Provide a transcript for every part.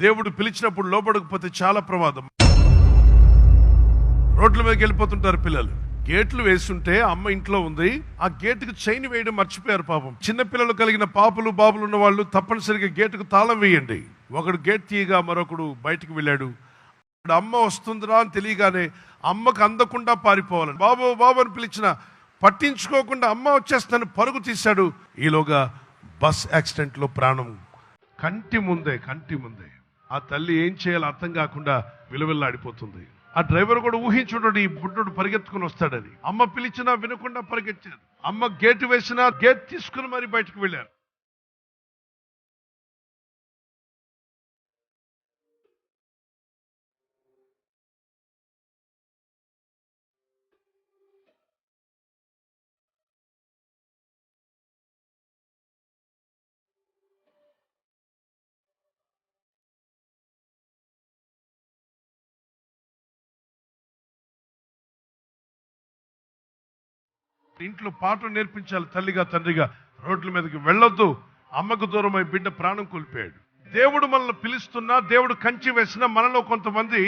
దేవుడు పిలిచినప్పుడు లోపడకపోతే చాలా ప్రమాదం. రోడ్ల మీదకి వెళ్ళిపోతుంటారు పిల్లలు. గేట్లు వేస్తుంటే అమ్మ ఇంట్లో ఉంది, ఆ గేటుకు చైన్ వేయడం మర్చిపోయారు పాపం. చిన్న పిల్లలు కలిగిన పాపలు బాబులు ఉన్న వాళ్ళు తప్పనిసరిగా గేటుకు తాళం వేయండి. ఒకడు గేట్ తీయగా మరొకడు బయటికి వెళ్ళాడు. అమ్మ వస్తుందిరా అని తెలియగానే అమ్మకు అందకుండా పారిపోవాలని బాబు బాబు అని పిలిచిన పట్టించుకోకుండా అమ్మ వచ్చేస్తాను పరుగు తీశాడు. ఈలోగా బస్ యాక్సిడెంట్లో ప్రాణం కంటి ముందే ఆ తల్లి ఏం చేయాలో అర్థం కాకుండా విలువెల్లాడిపోతుంది. ఆ డ్రైవర్ కూడా ఊహించుంటాడు ఈ బుడ్డోడు పరిగెత్తుకుని వస్తాడని. అమ్మ పిలిచినా వినకుండా పరిగెత్తాడు. అమ్మ గేటు వేసినా గేట్ తీసుకుని మరి బయటకు వెళ్ళారు. ఇంట్లో పాటలు నేర్పించాలి తల్లిగా తండ్రిగా. రోడ్ల మీదకి వెళ్ళొద్దు. అమ్మకు దూరమై బిడ్డ ప్రాణం కోల్పోయాడు. దేవుడు మనల్ని పిలుస్తున్నా, దేవుడు కంచి వేసినా మనలో కొంతమంది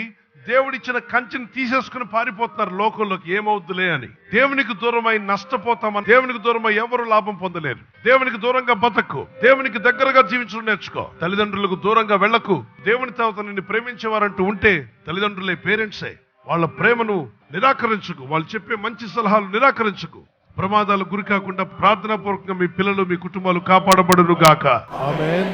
దేవుడిచ్చిన కంచిని తీసేసుకుని పారిపోతున్నారు లోకంలోకి. ఏమవుద్దులే అని దేవునికి దూరమై నష్టపోతామని. దేవునికి దూరమై ఎవరు లాభం పొందలేరు. దేవునికి దూరంగా బతకు, దేవునికి దగ్గరగా జీవించడం నేర్చుకో. తల్లిదండ్రులకు దూరంగా వెళ్ళకు. దేవుని తర్వాత నిన్ను ప్రేమించేవారంటూ ఉంటే తల్లిదండ్రులే, పేరెంట్సే. వాళ్ళ ప్రేమను నిరాకరించుకు, వాళ్ళు చెప్పే మంచి సలహాలు నిరాకరించుకు. ప్రమాదాలు గురి కాకుండా ప్రార్థనాపూర్వకంగా మీ పిల్లలు మీ కుటుంబాలు కాపాడబడును గాక. ఆమేన్.